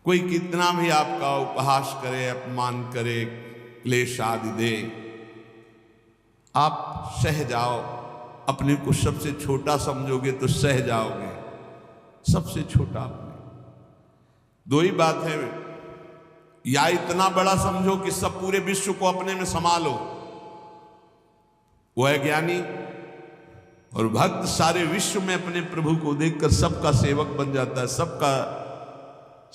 कोई कितना भी आपका उपहास करे, अपमान करे, क्लेश आदि दे, आप सह जाओ। अपने को सबसे छोटा समझोगे तो सह जाओगे, सबसे छोटा अपने। दो ही बात है, या इतना बड़ा समझो कि सब पूरे विश्व को अपने में संभालो, वो है ज्ञानी। और भक्त सारे विश्व में अपने प्रभु को देखकर सबका सेवक बन जाता है, सबका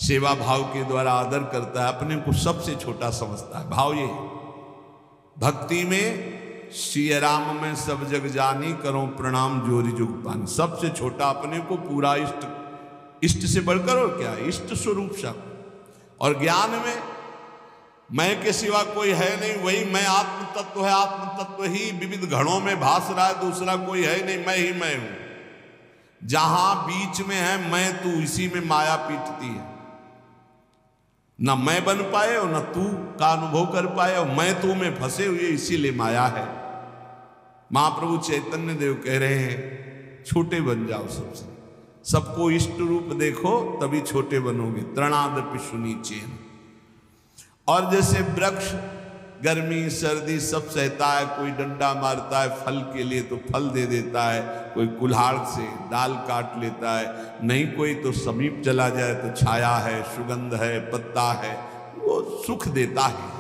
सेवा भाव के द्वारा आदर करता है, अपने को सबसे छोटा समझता है। भाव ये भक्ति में सिय राम में सब जग जानी, करो प्रणाम जोरी जुग पानी। सबसे छोटा अपने को पूरा इष्ट, इष्ट से बढ़कर और क्या, इष्ट स्वरूप सब। और ज्ञान में मैं के सिवा कोई है नहीं, वही मैं आत्म तत्व है, आत्म तत्व ही विविध घड़ों में भास रहा है, दूसरा कोई है नहीं, मैं ही मैं हूं। जहां बीच में है मैं तू, इसी में माया पीटती है। न मैं बन पाए और न तू का अनुभव कर पाए, और मैं तू में फंसे हुए, इसीलिए माया है। महाप्रभु चैतन्य देव कह रहे हैं छोटे बन जाओ सबसे, सबको इष्ट रूप देखो तभी छोटे बनोगे। तृणादपि सुनीचेन। और जैसे वृक्ष गर्मी सर्दी सब सहता है, कोई डंडा मारता है फल के लिए तो फल दे देता है, कोई कुल्हाड़ से डाल काट लेता है, नहीं कोई तो समीप चला जाए तो छाया है, सुगंध है, पत्ता है, वो सुख देता है।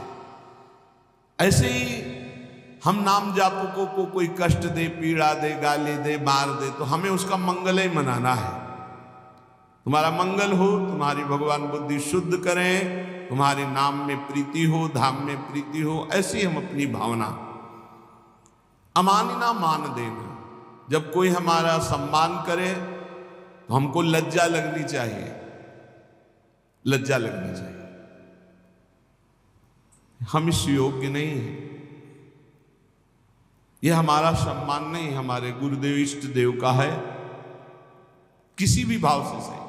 ऐसे ही हम नाम जापकों को कोई कष्ट दे, पीड़ा दे, गाली दे, मार दे, तो हमें उसका मंगल ही मनाना है। तुम्हारा मंगल हो, तुम्हारी भगवान बुद्धि शुद्ध करें, तुम्हारे नाम में प्रीति हो, धाम में प्रीति हो, ऐसी हम अपनी भावना। अमानिना मान देना, जब कोई हमारा सम्मान करे तो हमको लज्जा लगनी चाहिए, लज्जा लगनी चाहिए। हम इस योग्य नहीं हैं, यह हमारा सम्मान नहीं, हमारे गुरुदेव इष्ट देव का है। किसी भी भाव से सही,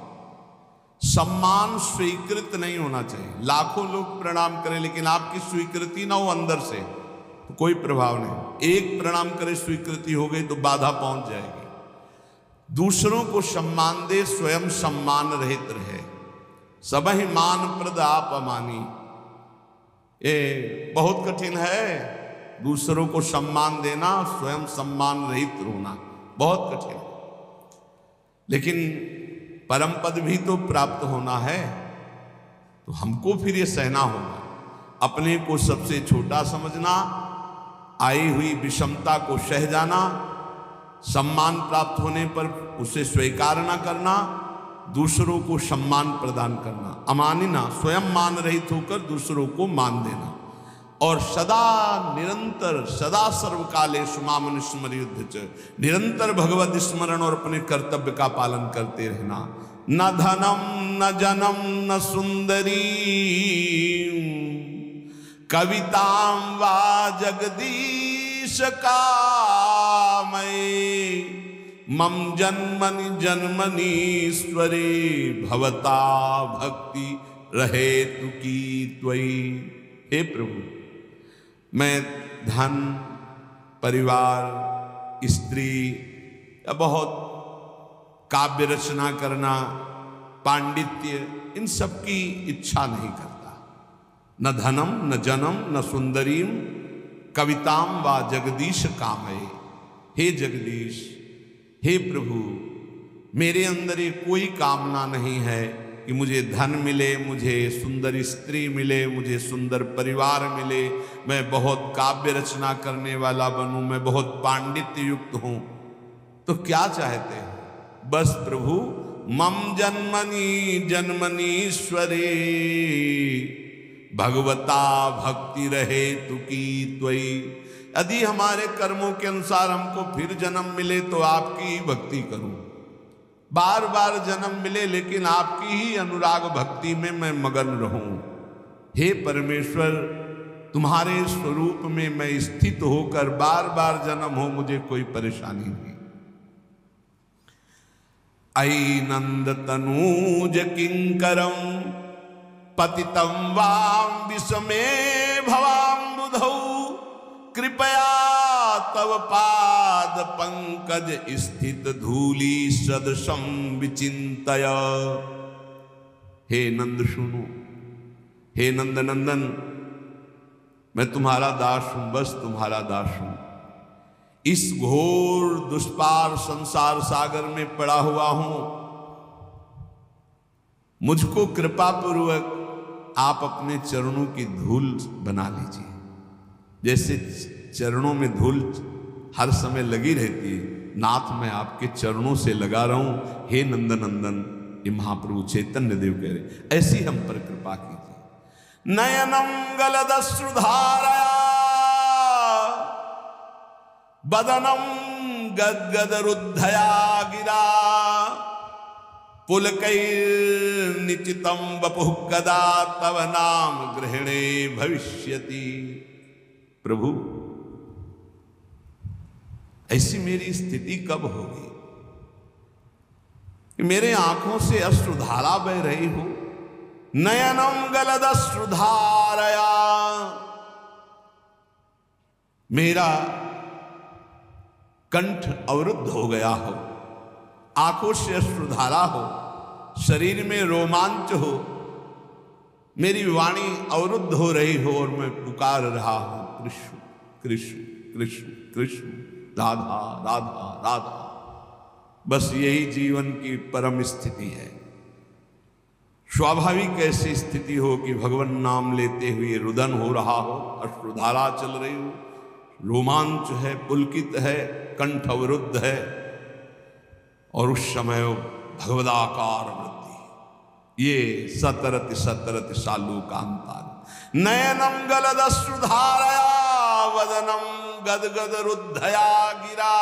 सम्मान स्वीकृत नहीं होना चाहिए। लाखों लोग प्रणाम करें लेकिन आपकी स्वीकृति ना हो अंदर से तो कोई प्रभाव नहीं। एक प्रणाम करे, स्वीकृति हो गई तो बाधा पहुंच जाएगी। दूसरों को सम्मान दे, स्वयं सम्मान रहित रहे। सबहि मान प्रद आप अमानी, ये बहुत कठिन है। दूसरों को सम्मान देना, स्वयं सम्मान रहित होना बहुत कठिन है। लेकिन परम पद भी तो प्राप्त होना है, तो हमको फिर ये सहना होगा। अपने को सबसे छोटा समझना, आई हुई विषमता को सह जाना, सम्मान प्राप्त होने पर उसे स्वीकार न करना, दूसरों को सम्मान प्रदान करना। अमानिना, स्वयं मान रहित होकर दूसरों को मान देना। और सदा निरंतर, सदा सर्वकाले सुमामन स्मर, निरंतर भगवत स्मरण और अपने कर्तव्य का पालन करते रहना। न धनम न जनम न सुंदरी, कवितां वा जगदीश कामये, मम जन्मनि जन्मनीश्वरे, भवता भक्ति रहे तु की त्वयि। हे प्रभु, मैं धन, परिवार, स्त्री या बहुत काव्य रचना करना, पांडित्य, इन सब की इच्छा नहीं करता। न धनम न जनम न सुंदरीम, कविताम वा जगदीश कामये। हे जगदीश, हे प्रभु, मेरे अंदर ये कोई कामना नहीं है कि मुझे धन मिले, मुझे सुंदर स्त्री मिले, मुझे सुंदर परिवार मिले, मैं बहुत काव्य रचना करने वाला बनूं, मैं बहुत पांडित्य युक्त हूं। तो क्या चाहते हैं? बस प्रभु, मम जन्मनि जन्मनीश्वरे, भगवता भक्ति रहे तु की त्वयि। यदि हमारे कर्मों के अनुसार हमको फिर जन्म मिले तो आपकी ही भक्ति करूं। बार बार जन्म मिले लेकिन आपकी ही अनुराग भक्ति में मैं मगन रहूं। हे परमेश्वर, तुम्हारे स्वरूप में मैं स्थित होकर बार बार जन्म हो, मुझे कोई परेशानी नहीं। आई नंद तनूज किंकरम, पतितं वाम विषमे भवाम्बुधौ, कृपया तव पाद पंकज स्थित धूली सदृशं विचिंतय। हे नंद सुनो, हे नंद नंदन, मैं तुम्हारा दास हूं, बस तुम्हारा दास हूं। इस घोर दुष्पार संसार सागर में पड़ा हुआ हूं, मुझको कृपा पूर्वक आप अपने चरणों की धूल बना लीजिए। जैसे चरणों में धूल हर समय लगी रहती है, नाथ मैं आपके चरणों से लगा रहा हूं, हे नंदनंदन। ये महाप्रभु चैतन्य देव कह रहे, ऐसी हम पर कृपा कीजिए। नयनम गलदश्रुधारया बदनम गदगदरुद्धया गिरा पुलकैर्निचितं वपुः कदा तव नाम ग्रहणे भविष्यति। प्रभु ऐसी मेरी स्थिति कब होगी कि मेरे आंखों से अश्रुधारा बह रही हो। नयनम गलदश्रुधारया, मेरा कंठ अवरुद्ध हो गया हो, आंखों से अश्रुधारा हो, शरीर में रोमांच हो, मेरी वाणी अवरुद्ध हो रही हो और मैं पुकार रहा हूं कृष्ण कृष्ण कृष्ण कृष्ण, राधा राधा राधा। बस यही जीवन की परम स्थिति है। स्वाभाविक ऐसी स्थिति हो कि भगवान नाम लेते हुए रुदन हो रहा हो, अश्रुधारा चल रही हो, रोमांच है, पुलकित है, कंठ अवरुद्ध है, और उस समय भगवदाकार वृद्धि, ये सतरति सतरति सालू कांता। नयनम गलदश्रुधारया वदनम गदगद रुद्धया गिरा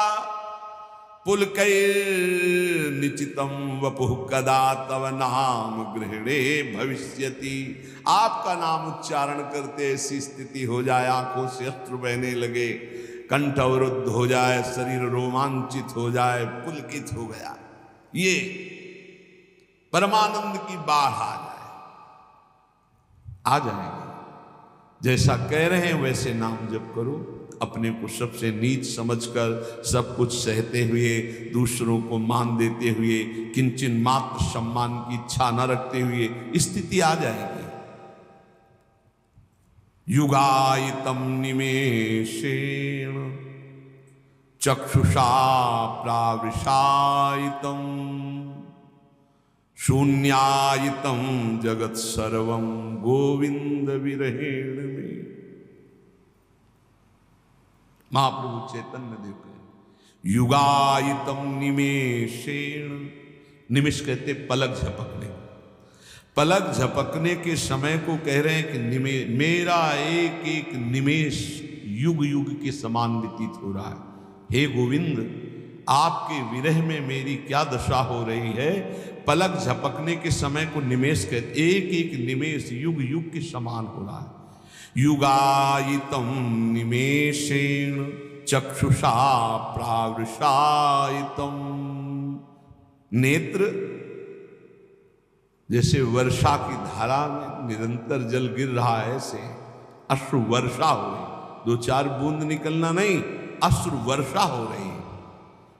पुलकैर्निचितं वपुः कदा तव नाम गृहणे भविष्यति। आपका नाम उच्चारण करते ऐसी स्थिति हो जाए, आंखों से अश्रु बहने लगे, कंठ अवरुद्ध हो जाए, शरीर रोमांचित हो जाए, पुलकित हो गया, ये परमानंद की बाढ़ आ जाएगी। जैसा कह रहे हैं वैसे नाम जप करो, अपने को सबसे नीच समझकर सब कुछ सहते हुए, दूसरों को मान देते हुए, किंचन मात्र सम्मान की इच्छा न रखते हुए स्थिति आ जाएगी। युगायितम निमेषेण चक्षुषा प्रावृषायितम शून्यायितम जगत सर्वम गोविंद विरहेण में। महाप्रभु चैतन्य देव कहे युगायितम निमेषेण, निमिष कहते पलक झपकने, पलक झपकने के समय को कह रहे हैं कि मेरा एक एक निमेष युग युग के समान व्यतीत हो रहा है। हे गोविंद, आपके विरह में मेरी क्या दशा हो रही है। पलक झपकने के समय को निमेष कहते, एक एक निमेष युग युग के समान हो रहा है। युगायितम निमेषेण चक्षुषा प्रावृषायितम, नेत्र जैसे वर्षा की धारा में निरंतर जल गिर रहा है, ऐसे अश्रु वर्षा हो रही, दो चार बूंद निकलना नहीं, अश्रु वर्षा हो रही।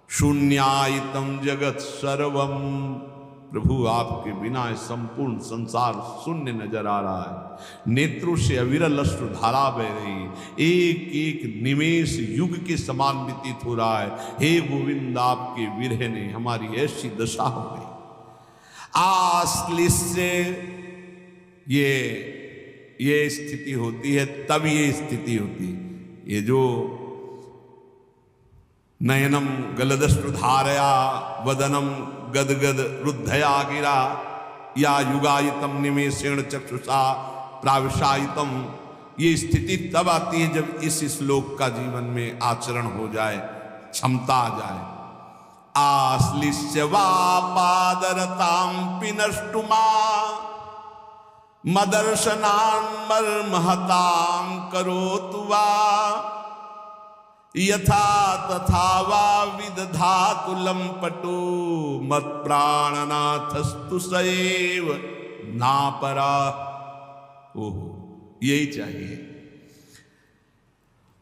शून्यायितम जगत सर्वम, प्रभु आपके बिना संपूर्ण संसार शून्य नजर आ रहा है। नेत्रों से अविरल अश्रु धारा बह रही, एक एक निमेष युग के समान व्यतीत हो रहा है। हे गोविंद, आपके विरह ने हमारी ऐसी दशा हो गई। आश्लिष्य, ये स्थिति होती है, तब ये स्थिति होती है। ये जो नयनम गलदश्रुधारया वदनम गदगद रुद्धया गिरा, या युगायितम निमेषेण चक्षुषा प्रावृषायितम, ये स्थिति तब आती है जब इस श्लोक का जीवन में आचरण हो जाए, क्षमता आ जाए। आश्लिष्य वा पादरतां पिनष्टुमा मदर्शनान्मर्महतां करोतु वा यथा तथा वा विदधातु लंपटो मत्प्राणनाथस्तु सएव नापरा। ओहो, यही चाहिए।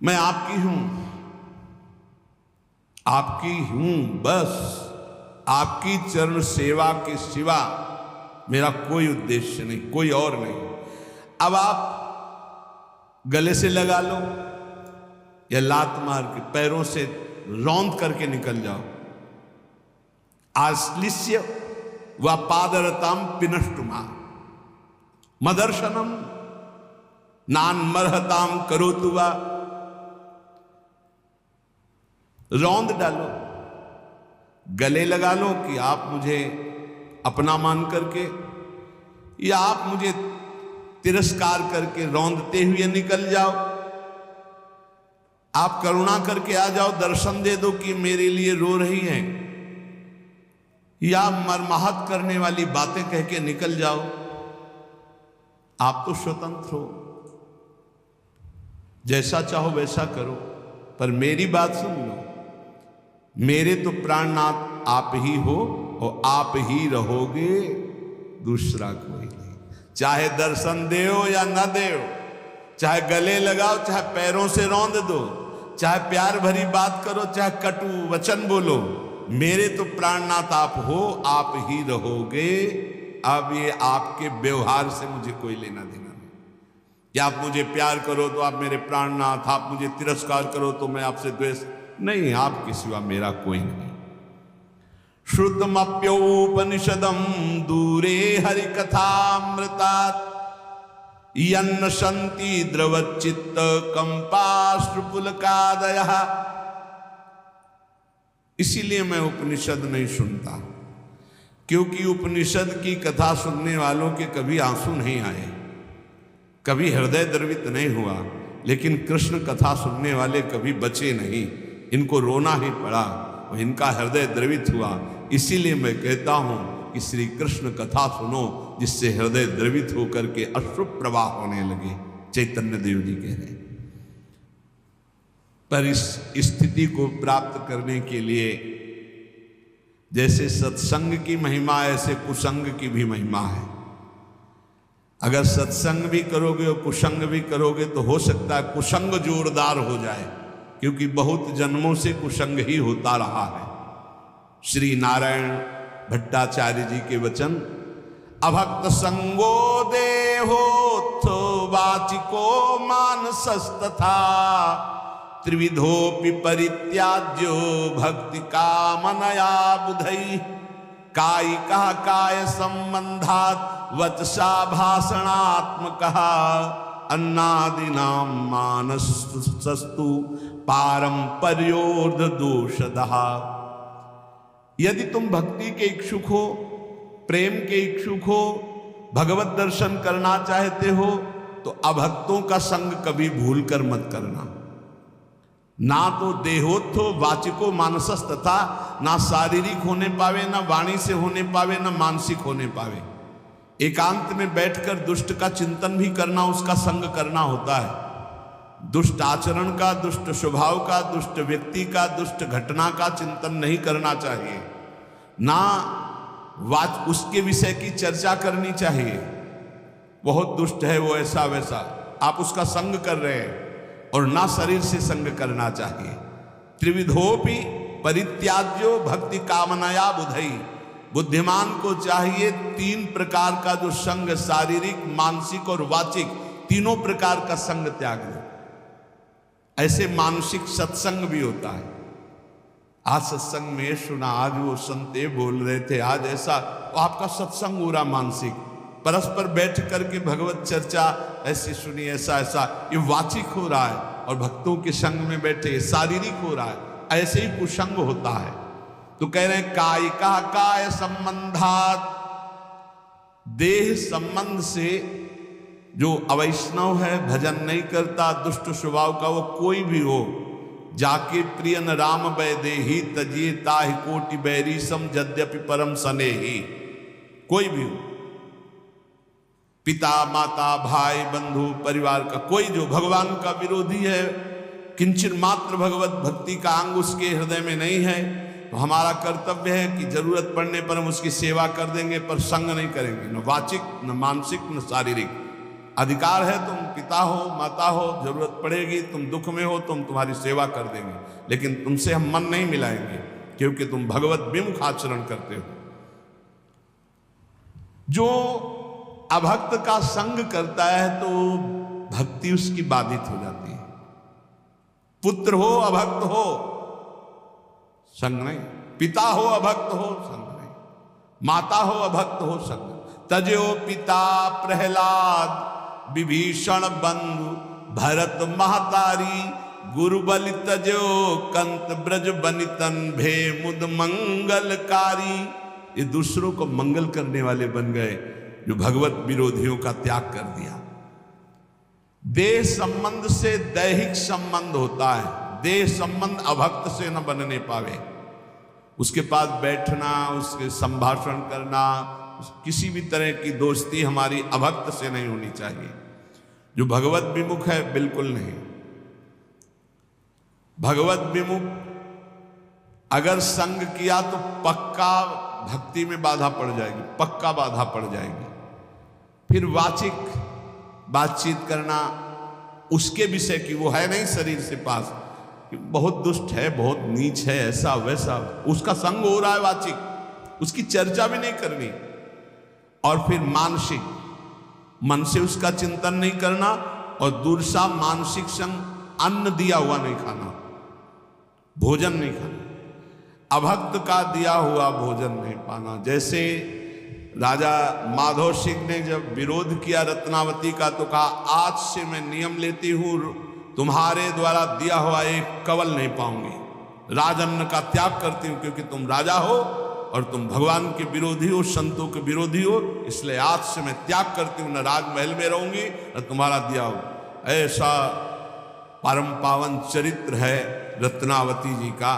मैं आपकी हूं, आपकी हूं, बस आपकी चरण सेवा के सिवा मेरा कोई उद्देश्य नहीं, कोई और नहीं। अब आप गले से लगा लो या लात मार के पैरों से रौंद करके निकल जाओ। आश्लिष्य व पादरताम पिनष्टुमा मदर्शनम नान्मर्हताम करोतु वा। रौंद डालो, गले लगा लो कि आप मुझे अपना मान करके या आप मुझे तिरस्कार करके रौंदते हुए निकल जाओ। आप करुणा करके आ जाओ, दर्शन दे दो कि मेरे लिए रो रही हैं, या मरमाहत करने वाली बातें कह के निकल जाओ। आप तो स्वतंत्र हो, जैसा चाहो वैसा करो, पर मेरी बात सुन लो। मेरे तो प्राणनाथ आप ही हो और आप ही रहोगे, दूसरा कोई नहीं। चाहे दर्शन देओ या न देओ, चाहे गले लगाओ, चाहे पैरों से रौंद दो, चाहे प्यार भरी बात करो, चाहे कटु वचन बोलो, मेरे तो प्राणनाथ आप हो, आप ही रहोगे। अब ये आपके व्यवहार से मुझे कोई लेना देना नहीं। कि आप मुझे प्यार करो तो आप मेरे प्राणनाथ, आप मुझे तिरस्कार करो तो मैं आपसे द्वेष नहीं। आपके सिवा मेरा कोई नहीं। श्रुतमप्योपनिषदम दूरे हरि कथामृतात् यन्न शन्ति द्रवचित्त कंपाश्रुपुलकादयः। इसीलिए मैं उपनिषद नहीं सुनता, क्योंकि उपनिषद की कथा सुनने वालों के कभी आंसू नहीं आए, कभी हृदय द्रवित नहीं हुआ। लेकिन कृष्ण कथा सुनने वाले कभी बचे नहीं, इनको रोना ही पड़ा और इनका हृदय द्रवित हुआ। इसीलिए मैं कहता हूं कि श्री कृष्ण कथा सुनो, जिससे हृदय द्रवित होकर के अश्रु प्रवाह होने लगे। चैतन्य देव जी कह रहे हैं। पर इस स्थिति को प्राप्त करने के लिए जैसे सत्संग की महिमा, ऐसे कुसंग की भी महिमा है। अगर सत्संग भी करोगे और कुसंग भी करोगे तो हो सकता है कुसंग जोरदार हो जाए, क्योंकि बहुत जन्मों से कुसंग ही होता रहा है। श्री नारायण भट्टाचार्य जी के वचन, अभक्त संगो देहोत्थो वाचिको मानसस्तथा त्रिविधोपि परित्याज्यो भक्ति कामनया बुधई। कायिकः काय संबंधात् वचसा भाषणात्मकः अन्नादिनां मानसस्तु पारंपर्योर्ध दोषदः। यदि तुम भक्ति के इच्छुक हो, प्रेम के इच्छुक हो, भगवत दर्शन करना चाहते हो, तो अभक्तों का संग कभी भूल कर मत करना। ना तो देहोत्थो वाचिको मानसस तथा, ना शारीरिक होने पावे, ना वाणी से होने पावे, ना मानसिक होने पावे। एकांत में बैठकर दुष्ट का चिंतन भी करना, उसका संग करना होता है। दुष्ट आचरण का, दुष्ट स्वभाव का, दुष्ट व्यक्ति का, दुष्ट घटना का चिंतन नहीं करना चाहिए। ना उसके विषय की चर्चा करनी चाहिए। बहुत दुष्ट है वो, ऐसा वैसा, आप उसका संग कर रहे हैं। और ना शरीर से संग करना चाहिए। त्रिविधोपि परित्याज्यो भक्ति कामनाया बुधई। बुद्धिमान को चाहिए तीन प्रकार का जो संग, शारीरिक, मानसिक और वाचिक, तीनों प्रकार का संग त्याग दो। ऐसे मानसिक सत्संग भी होता है। आज सत्संग में सुना, आज वो संते बोल रहे थे, आज ऐसा, तो आपका सत्संग हो रहा मानसिक। परस्पर बैठ करके भगवत चर्चा ऐसी सुनी, ऐसा ऐसा, ये वाचिक हो रहा है। और भक्तों के संग में बैठे शारीरिक हो रहा है। ऐसे ही कुसंग होता है। तो कह रहे हैं कायिका काय संबंधात, देह संबंध से जो अवैष्णव है, भजन नहीं करता, दुष्ट स्वभाव का, वो कोई भी हो, जाके प्रियन राम वैदेही तजिए ताहि कोटि बैरी सम यद्यपि परम सनेही। कोई भी हो, पिता माता भाई बंधु परिवार का कोई जो भगवान का विरोधी है, किंचन मात्र भगवत भक्ति का अंग उसके हृदय में नहीं है, तो हमारा कर्तव्य है कि जरूरत पड़ने पर हम उसकी सेवा कर देंगे, पर संग नहीं करेंगे, न वाचिक, न मानसिक, न शारीरिक। अधिकार है, तुम पिता हो, माता हो, जरूरत पड़ेगी, तुम दुख में हो, तुम तुम्हारी सेवा कर देंगे, लेकिन तुमसे हम मन नहीं मिलाएंगे, क्योंकि तुम भगवत विमुख आचरण करते हो। जो अभक्त का संग करता है तो भक्ति उसकी बाधित हो जाती है। पुत्र हो अभक्त हो संग नहीं, पिता हो अभक्त हो संग नहीं, माता हो अभक्त हो संग नहीं। तजो पिता प्रहलाद विभीषण बंधु भरत महतारी गुरु बलि तजो कंत ब्रज बनितन भे मुद मंगलकारी। ये दूसरों को मंगल करने वाले बन गए जो भगवत विरोधियों का त्याग कर दिया। देह संबंध से दैहिक संबंध होता है, देह संबंध अभक्त से न बनने पावे। उसके पास बैठना, उसके संभाषण करना, किसी भी तरह की दोस्ती हमारी अभक्त से नहीं होनी चाहिए। जो भगवत विमुख है बिल्कुल नहीं। भगवत विमुख अगर संग किया तो पक्का भक्ति में बाधा पड़ जाएगी, पक्का बाधा पड़ जाएगी। फिर वाचिक बातचीत करना उसके विषय की, वो है नहीं शरीर से पास, बहुत दुष्ट है, बहुत नीच है, ऐसा वैसा, उसका संग हो रहा है वाचिक, उसकी चर्चा भी नहीं करनी। और फिर मानसिक, मन से उसका चिंतन नहीं करना, और दूसरा मानसिक संग, अन्न दिया हुआ नहीं खाना, भोजन नहीं खाना, अभक्त का दिया हुआ भोजन नहीं पाना। जैसे राजा माधव सिंह ने जब विरोध किया रत्नावती का तो कहा, आज से मैं नियम लेती हूं, तुम्हारे द्वारा दिया हुआ एक कवल नहीं पाऊंगी, राजअन्न का त्याग करती हूं, क्योंकि तुम राजा हो और तुम भगवान के विरोधी हो, संतों के विरोधी हो, इसलिए आज से मैं त्याग करती हूं, न राजमहल में रहूंगी न तुम्हारा दिया हो। ऐसा परम पावन चरित्र है रत्नावती जी का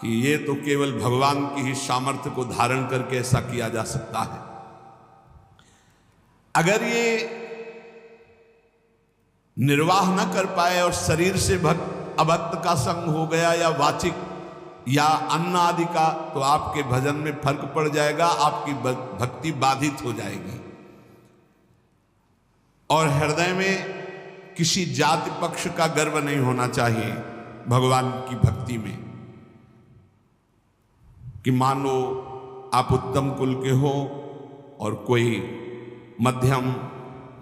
कि ये तो केवल भगवान की ही सामर्थ्य को धारण करके ऐसा किया जा सकता है। अगर ये निर्वाह न कर पाए और शरीर से अभक्त का संग हो गया या वाचिक या अन्न आदि का, तो आपके भजन में फर्क पड़ जाएगा, आपकी भक्ति बाधित हो जाएगी। और हृदय में किसी जाति पक्ष का गर्व नहीं होना चाहिए भगवान की भक्ति में, कि मान लो आप उत्तम कुल के हो और कोई मध्यम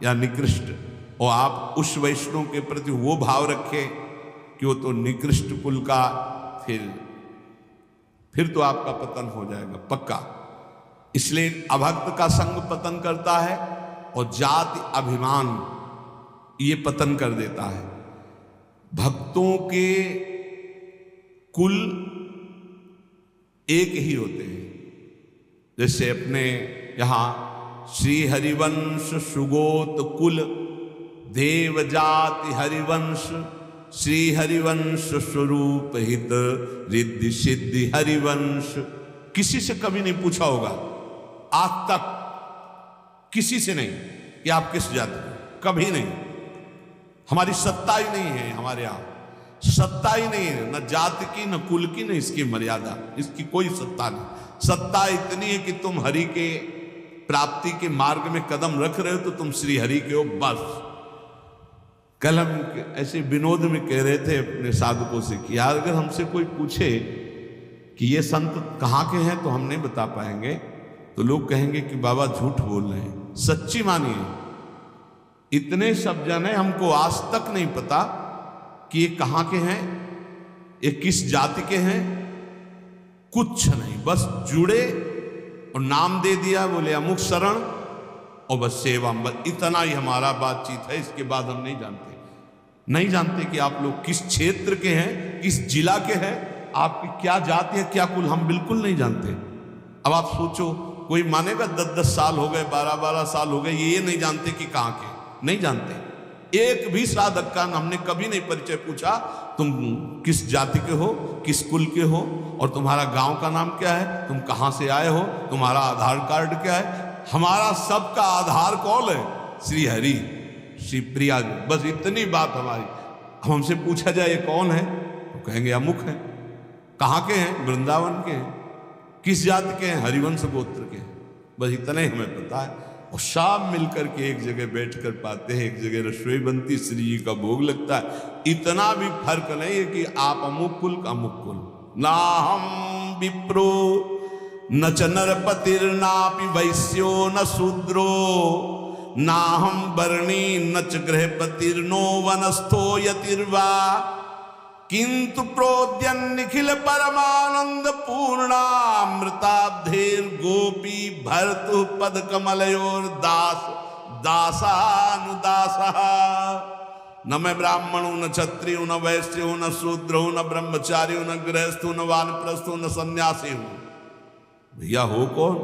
या निकृष्ट, और आप उस वैष्णव के प्रति वो भाव रखें कि वो तो निकृष्ट कुल का, फिर तो आपका पतन हो जाएगा पक्का। इसलिए अभक्त का संग पतन करता है और जाति अभिमान ये पतन कर देता है। भक्तों के कुल एक ही होते हैं। जैसे अपने यहाँ श्री हरिवंश सुगोत कुल देव जाति हरिवंश श्री हरिवंश स्वरूप हित रिद्धि सिद्धि हरिवंश। किसी से कभी नहीं पूछा होगा आज तक, किसी से नहीं कि आप किस जाति, कभी नहीं। हमारी सत्ता ही नहीं है, हमारे यहाँ सत्ता ही नहीं है, न जाति की न कुल की न इसकी मर्यादा, इसकी कोई सत्ता नहीं। सत्ता इतनी है कि तुम हरि के प्राप्ति के मार्ग में कदम रख रहे हो तो तुम श्री हरि के हो, बस। कल हम ऐसे विनोद में कह रहे थे अपने साधकों से कि यार अगर हमसे कोई पूछे कि ये संत कहाँ के हैं तो हम नहीं बता पाएंगे, तो लोग कहेंगे कि बाबा झूठ बोल रहे हैं। सच्ची मानिए, इतने सब जन है, हमको आज तक नहीं पता कि ये कहाँ के हैं, ये किस जाति के हैं, कुछ नहीं। बस जुड़े और नाम दे दिया, बोले अमुक शरण, और बस सेवा, बस इतना ही हमारा बातचीत है। इसके बाद हम नहीं जानते कि आप लोग किस क्षेत्र के हैं, किस जिला के हैं, आपकी क्या जाति है, क्या कुल, हम बिल्कुल नहीं जानते। अब आप सोचो, कोई मानेगा 10-10 साल हो गए, 12-12 साल हो गए, ये नहीं जानते कि कहाँ के, नहीं जानते। एक भी साधक का हमने कभी नहीं परिचय पूछा, तुम किस जाति के हो, किस कुल के हो, और तुम्हारा गांव का नाम क्या है, तुम कहाँ से आए हो, तुम्हारा आधार कार्ड क्या है। हमारा सबका आधार कौन है, श्री हरि, श्री प्रिया जी, बस इतनी बात हमारी। हमसे पूछा जाए ये कौन है, तो कहेंगे अमुक है। कहाँ के हैं, वृंदावन के हैं। किस जाति के हैं, हरिवंश गोत्र के हैं। बस इतना ही हमें पता है। और शाम मिलकर के एक जगह बैठकर पाते हैं, एक जगह रसोई बनती, श्री जी का भोग लगता है। इतना भी फर्क नहीं है कि आप अमुक कुल का अमुक कुल। ना हम विप्रो न च नरपतिर्नापि वैश्यो न शूद्रो नाहं वर्णी न च गृहपतिर्नो वनस्थो यतिर्वा किंतु प्रोद्यन निखिल परमानंद पूर्णामृताब्धेर गोपी भर्तु पद कमलयोर दास दासानुदासा। न मैं ब्राह्मण हूं, न क्षत्रिय हूं, न वैश्य हूं, न शूद्र हूं, न ब्रह्मचारी हूं, न गृहस्थ हूं, न वानप्रस्थ हूं, न सन्यासी हूं। भैया हो कौन?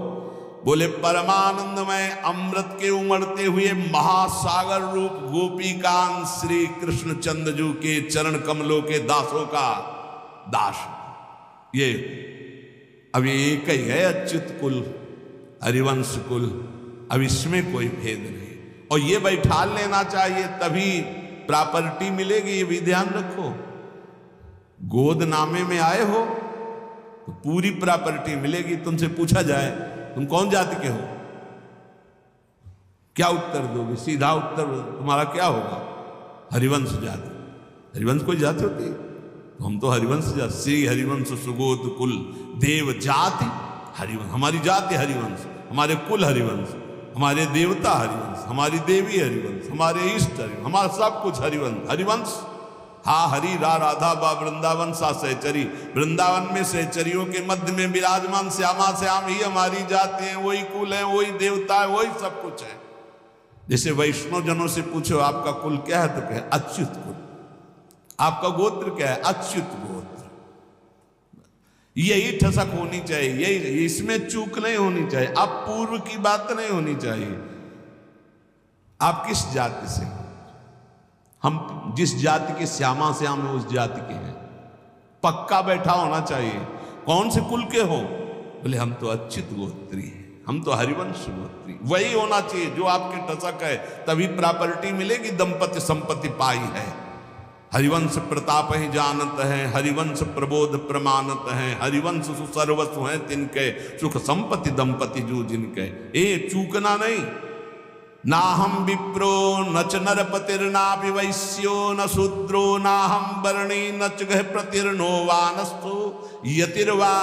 बोले परमानंदमय अमृत के उमड़ते हुए महासागर रूप गोपीकांत श्री कृष्ण चंद्रजू के चरण कमलों के दासों का दास। ये अब एक ही है अच्युत कुल, हरिवंश कुल, अब इसमें कोई भेद नहीं। और ये बैठा लेना चाहिए तभी प्रॉपर्टी मिलेगी, ये भी ध्यान रखो। गोद नामे में आए हो तो पूरी प्रॉपर्टी मिलेगी। तुमसे पूछा जाए तुम कौन जाति के हो, क्या उत्तर दोगे? सीधा उत्तर तुम्हारा क्या होगा? हरिवंश जाति। हरिवंश कोई जाति होती है? तो हम तो हरिवंश जाति, श्री हरिवंश सुगोद कुल देव जाति हरिवंश। हमारी जाति हरिवंश, हमारे कुल हरिवंश, हमारे देवता हरिवंश, हमारी देवी हरिवंश, हमारे इष्ट हरिवंश, हमारा सब कुछ हरिवंश। हरिवंश हा हरि रा राधा बा वृंदावन सा सहचरी। वृंदावन में सहचरियों के मध्य में विराजमान श्यामा श्याम ही हमारी जाति है, वही कुल है, वही देवता है, वही सब कुछ है। जैसे वैष्णव जनों से पूछो आपका कुल क्या है तो कहे अच्युत कुल। आपका गोत्र क्या है? अच्युत गोत्र। यही ठसक होनी चाहिए, यही, इसमें चूक नहीं होनी चाहिए। अब पूर्व की बात नहीं होनी चाहिए। आप किस जाति से? हम जिस जाति के श्यामा श्याम है उस जाति के हैं। पक्का बैठा होना चाहिए। कौन से कुल के हो? बोले हम तो अच्युत गोत्री हैं, हम तो हरिवंश गोत्री। वही होना चाहिए जो आपके टसक है, तभी प्रॉपर्टी मिलेगी। दंपति संपत्ति पाई है। हरिवंश प्रताप ही जानत है, हरिवंश प्रबोध प्रमाणत है, हरिवंश सुसर्वस्व है तिनके, सुख संपत्ति दंपति जू जिनके। ए चूकना नहीं। ना हम विप्रो न च नरपतिर्नापि वैश्यो न शूद्रो नाहम वर्णी न च गृहपतिर्नो वानस्थो यतिर्वा।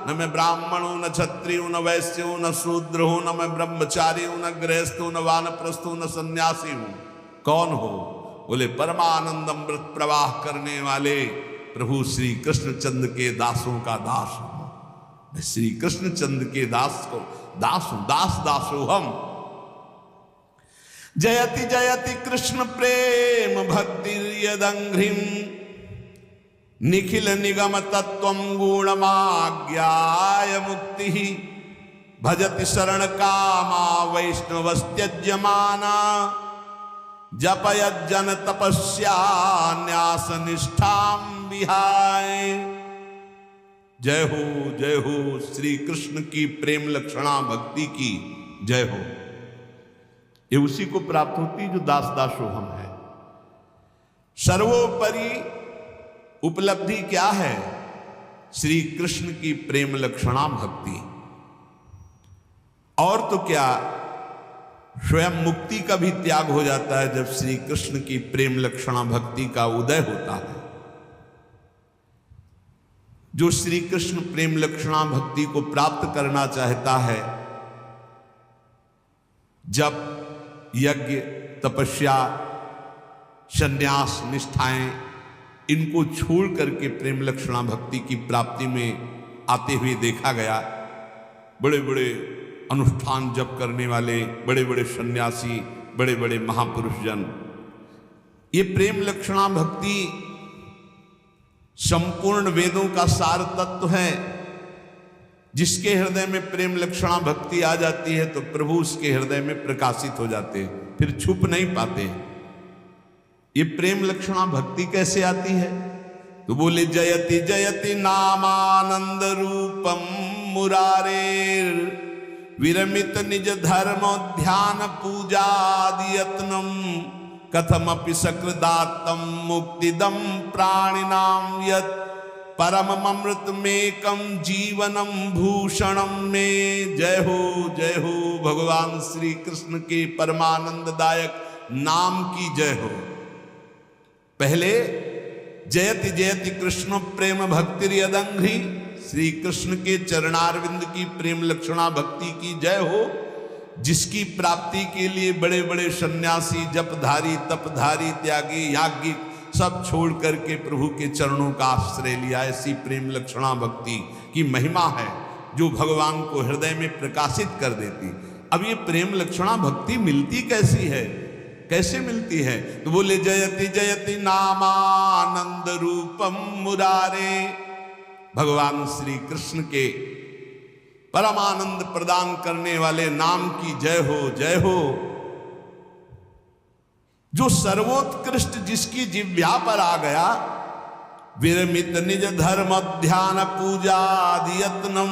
न मैं ब्राह्मण हूं, न क्षत्रिय हूं, न वैश्य हूं, न शूद्र हूं, न मैं ब्रह्मचारी हूं, न गृहस्थ हूं, न वानप्रस्थ हूं, न सन्यासी हूं। कौन हो? बोले परमानंद अमृत प्रवाह करने वाले प्रभु श्री कृष्णचंद्र के दासों का दास हूं। मैं श्री कृष्णचंद्र के दास को दास हूं। दास दासो हम। जयति जयति कृष्ण प्रेम भक्ति यदंघ्रिम निखिल निगम तत्वं गुणमाज्ञाय मुक्ति भजति शरण कामा वैष्णवस्त्यज्यमाना जपयज्जन तपस्या न्यास निष्ठां विहाय। जय हो श्री कृष्ण की प्रेम लक्षणा भक्ति की जय हो। ये उसी को प्राप्त होती जो दास दासो हम है। सर्वोपरि उपलब्धि क्या है? श्री कृष्ण की प्रेम लक्षणा भक्ति। और तो क्या, स्वयं मुक्ति का भी त्याग हो जाता है जब श्री कृष्ण की प्रेम लक्षणा भक्ति का उदय होता है। जो श्री कृष्ण प्रेम लक्षणा भक्ति को प्राप्त करना चाहता है, जब यज्ञ तपस्या संन्यास निष्ठाएं इनको छोड़ करके प्रेम लक्षणा भक्ति की प्राप्ति में आते हुए देखा गया। बड़े बड़े अनुष्ठान जप करने वाले बड़े बड़े सन्यासी, बड़े बड़े महापुरुष जन, ये प्रेम लक्षणा भक्ति संपूर्ण वेदों का सार तत्व है। जिसके हृदय में प्रेम लक्षणा भक्ति आ जाती है तो प्रभु उसके हृदय में प्रकाशित हो जाते हैं, फिर छुप नहीं पाते। ये प्रेम लक्षणा भक्ति कैसे आती है? तो बोले जयति जयति नामानंद रूपम मुरारेर विरमित निज धर्म ध्यान पूजादि यत्नम कथमपि सकृदात्तम मुक्तिदम प्राणिनाम यत् परममृतमेकं जीवनम भूषणम में। जय हो भगवान श्री कृष्ण के परमानंददायक नाम की जय हो। पहले जयति जयति कृष्ण प्रेम भक्ति यदंघ्रि श्री कृष्ण के चरणारविंद की प्रेम लक्षणा भक्ति की जय हो, जिसकी प्राप्ति के लिए बड़े बड़े सन्यासी, जपधारी, तपधारी, त्यागी, याज्ञिक सब छोड़ करके प्रभु के चरणों का आश्रय लिया। ऐसी प्रेम लक्षणा भक्ति की महिमा है जो भगवान को हृदय में प्रकाशित कर देती। अब ये प्रेम लक्षणा भक्ति मिलती कैसी है, कैसे मिलती है? तो बोले जयति जयति नामानंद रूपम मुरारे। भगवान श्री कृष्ण के परमानंद प्रदान करने वाले नाम की जय हो, जय हो। जो सर्वोत्कृष्ट जिसकी जिह्वा पर आ गया, विरमित निज धर्म ध्यान पूजा यत्नम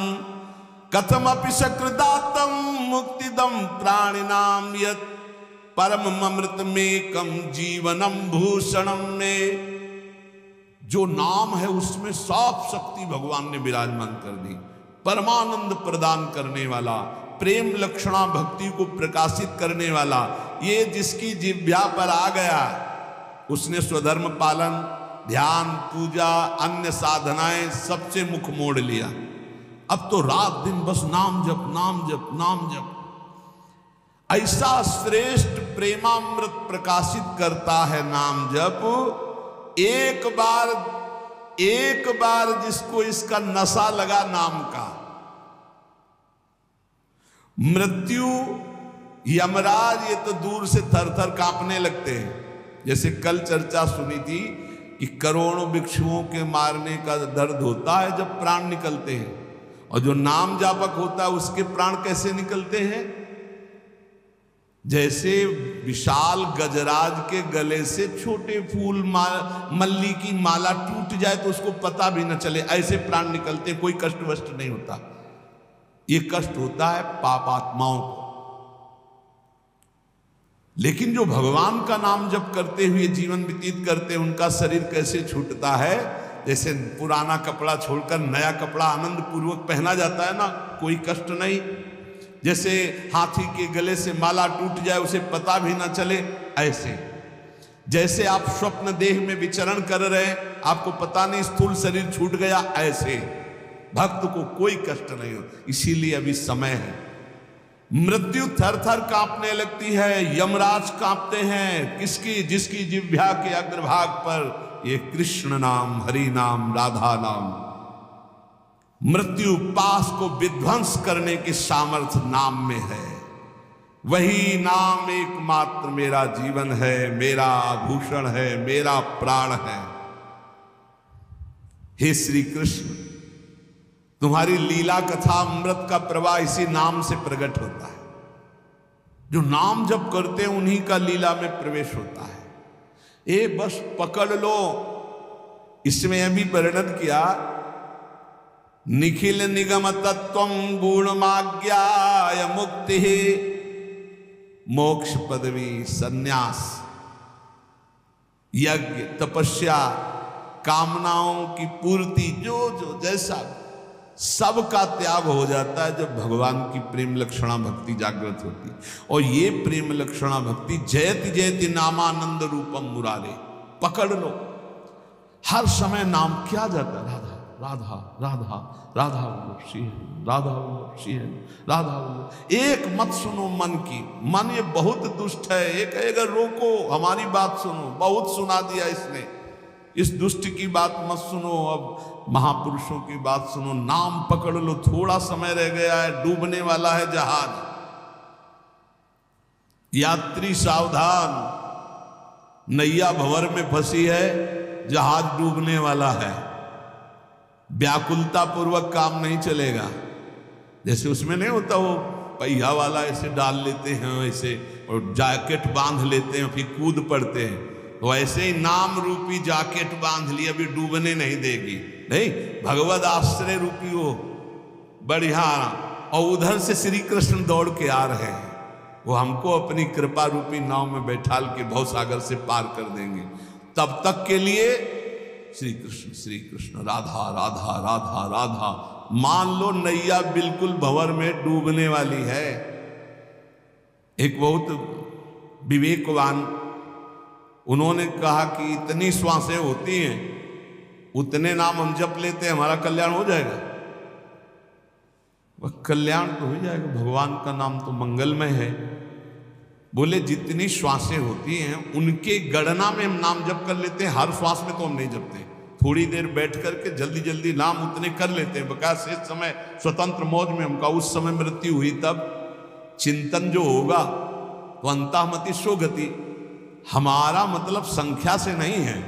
कथमपि सकृदातम मुक्तिदम प्राणिनाम यत् परम अमृतमेकम जीवनम भूषणम में। जो नाम है उसमें सब शक्ति भगवान ने विराजमान कर दी। परमानंद प्रदान करने वाला, प्रेम लक्षणा भक्ति को प्रकाशित करने वाला, ये जिसकी जिह्वा पर आ गया उसने स्वधर्म पालन, ध्यान, पूजा, अन्य साधनाएं सबसे मुख मोड़ लिया। अब तो रात दिन बस नाम जप, नाम जप, नाम जप। ऐसा श्रेष्ठ प्रेमामृत प्रकाशित करता है नाम जप। एक बार जिसको इसका नशा लगा नाम का, मृत्यु, यमराज ये तो दूर से थर थर कांपने लगते हैं। जैसे कल चर्चा सुनी थी कि करोड़ों भिक्षुओं के मारने का दर्द होता है जब प्राण निकलते हैं, और जो नाम जापक होता है उसके प्राण कैसे निकलते हैं? जैसे विशाल गजराज के गले से छोटे फूल मल्ली की माला टूट जाए तो उसको पता भी न चले, ऐसे प्राण निकलते, कोई कष्ट वष्ट नहीं होता। ये कष्ट होता है पापात्माओं को। लेकिन जो भगवान का नाम जप करते हुए जीवन व्यतीत करते हैं, उनका शरीर कैसे छूटता है? जैसे पुराना कपड़ा छोड़कर नया कपड़ा आनंद पूर्वक पहना जाता है ना, कोई कष्ट नहीं। जैसे हाथी के गले से माला टूट जाए उसे पता भी ना चले, ऐसे। जैसे आप स्वप्न देह में विचरण कर रहे हैं, आपको पता नहीं स्थूल शरीर छूट गया, ऐसे भक्त को कोई कष्ट नहीं हो। इसीलिए अभी समय है। मृत्यु थर थर कांपने लगती है, यमराज कांपते हैं। किसकी? जिसकी जिह्वा के अग्रभाग पर ये कृष्ण नाम, हरि नाम, राधा नाम। मृत्यु पास को विध्वंस करने की सामर्थ्य नाम में है। वही नाम एकमात्र मेरा जीवन है, मेरा आभूषण है, मेरा प्राण है। हे श्री कृष्ण, तुम्हारी लीला कथा अमृत का प्रवाह इसी नाम से प्रकट होता है। जो नाम जप करते हैं उन्हीं का लीला में प्रवेश होता है। ये बस पकड़ लो। इसमें अभी वर्णन किया, निखिल निगम तत्वम गुणमाज्ञाय मुक्ति मोक्ष पदवी सन्यास यज्ञ तपस्या कामनाओं की पूर्ति, जो जो जैसा सबका त्याग हो जाता है जब भगवान की प्रेम लक्षणा भक्ति जागृत होती। और ये प्रेम लक्षणा भक्ति जयति जयति नामानंद रूपम मुरारे। पकड़ लो, हर समय नाम क्या जाता है? राधा राधा राधा राधा बोलो श्री हरि, राधा बोलो श्री हरि, राधा बोलो। एक मत सुनो मन की। मन ये बहुत दुष्ट है। एक अगर रोको, हमारी बात सुनो, बहुत सुना दिया इसने, इस दुष्ट की बात मत सुनो, अब महापुरुषों की बात सुनो। नाम पकड़ लो, थोड़ा समय रह गया है, डूबने वाला है जहाज। यात्री सावधान, नैया भंवर में फंसी है, जहाज डूबने वाला है। व्याकुलता पूर्वक काम नहीं चलेगा। जैसे उसमें नहीं होता वो पहिया वाला ऐसे डाल लेते हैं ऐसे, और जैकेट बांध लेते हैं, फिर कूद पड़ते हैं। वैसे ही नाम रूपी जैकेट बांध ली, अभी डूबने नहीं देगी। नहीं, भगवद आश्रय रूपी हो बढ़िया। और उधर से श्री कृष्ण दौड़ के आ रहे हैं, वो हमको अपनी कृपा रूपी नाव में बैठाल के भवसागर से पार कर देंगे। तब तक के लिए श्री कृष्ण राधा राधा राधा राधा। मान लो नैया बिल्कुल भंवर में डूबने वाली है। एक बहुत विवेकवान, उन्होंने कहा कि इतनी श्वासें होती हैं, उतने नाम हम जप लेते हैं, हमारा कल्याण हो जाएगा। वह कल्याण तो हो जाएगा। भगवान का नाम तो मंगलमय है। बोले जितनी श्वासें होती हैं उनके गणना में हम नाम जप कर लेते हैं, हर श्वास में तो हम नहीं जपते। थोड़ी देर बैठ करके जल्दी जल्दी नाम उतने कर लेते हैं। बकाया शेष समय स्वतंत्र मौज में हमका उस समय मृत्यु हुई तब चिंतन जो होगा तो अंतःमति सो गति। हमारा मतलब संख्या से नहीं है,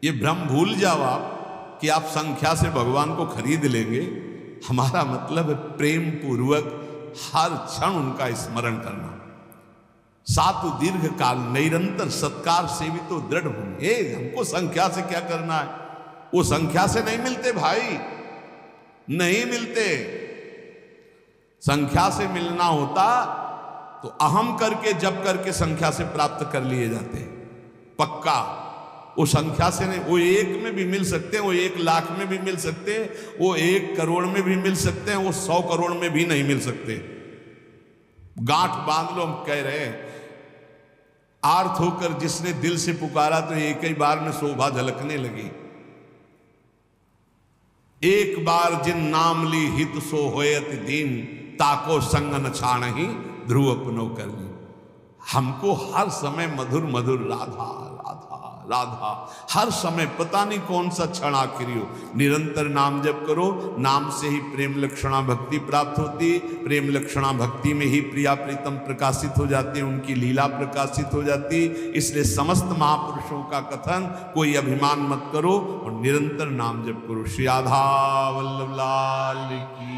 ये भ्रम भूल जाओ आप कि आप संख्या से भगवान को खरीद लेंगे। हमारा मतलब है प्रेम पूर्वक हर क्षण उनका स्मरण करना। सातु दीर्घ काल निरंतर सत्कार सेवितो दृढ़ भूमि। हमको संख्या से क्या करना है? वो संख्या से नहीं मिलते भाई, नहीं मिलते। संख्या से मिलना होता तो अहम करके जप करके संख्या से प्राप्त कर लिए जाते पक्का। वो संख्या से नहीं, वो 1 में भी मिल सकते हैं, वो 1 लाख में भी मिल सकते हैं, वो 1 करोड़ में भी मिल सकते हैं, वो 100 करोड़ में भी नहीं मिल सकते। गांठ बांध लो। हम कह रहे हैं आर्थ होकर जिसने दिल से पुकारा तो एक ही बार में शोभा झलकने लगी। एक बार जिन नाम ली हित सो होयत दीन, ताको संग न छाणहि ध्रुव अपनो कर ली। हमको हर समय मधुर मधुर राधा राधा राधा, हर समय पता नहीं कौन सा क्षण आखिरी हो, निरंतर नाम जप करो। नाम से ही प्रेम लक्षणा भक्ति प्राप्त होती। प्रेम लक्षणा भक्ति में ही प्रिया प्रीतम प्रकाशित हो जाते हैं, उनकी लीला प्रकाशित हो जाती। इसलिए समस्त महापुरुषों का कथन, कोई अभिमान मत करो और निरंतर नाम जप करो। श्री राधा वल्लभ लाल की।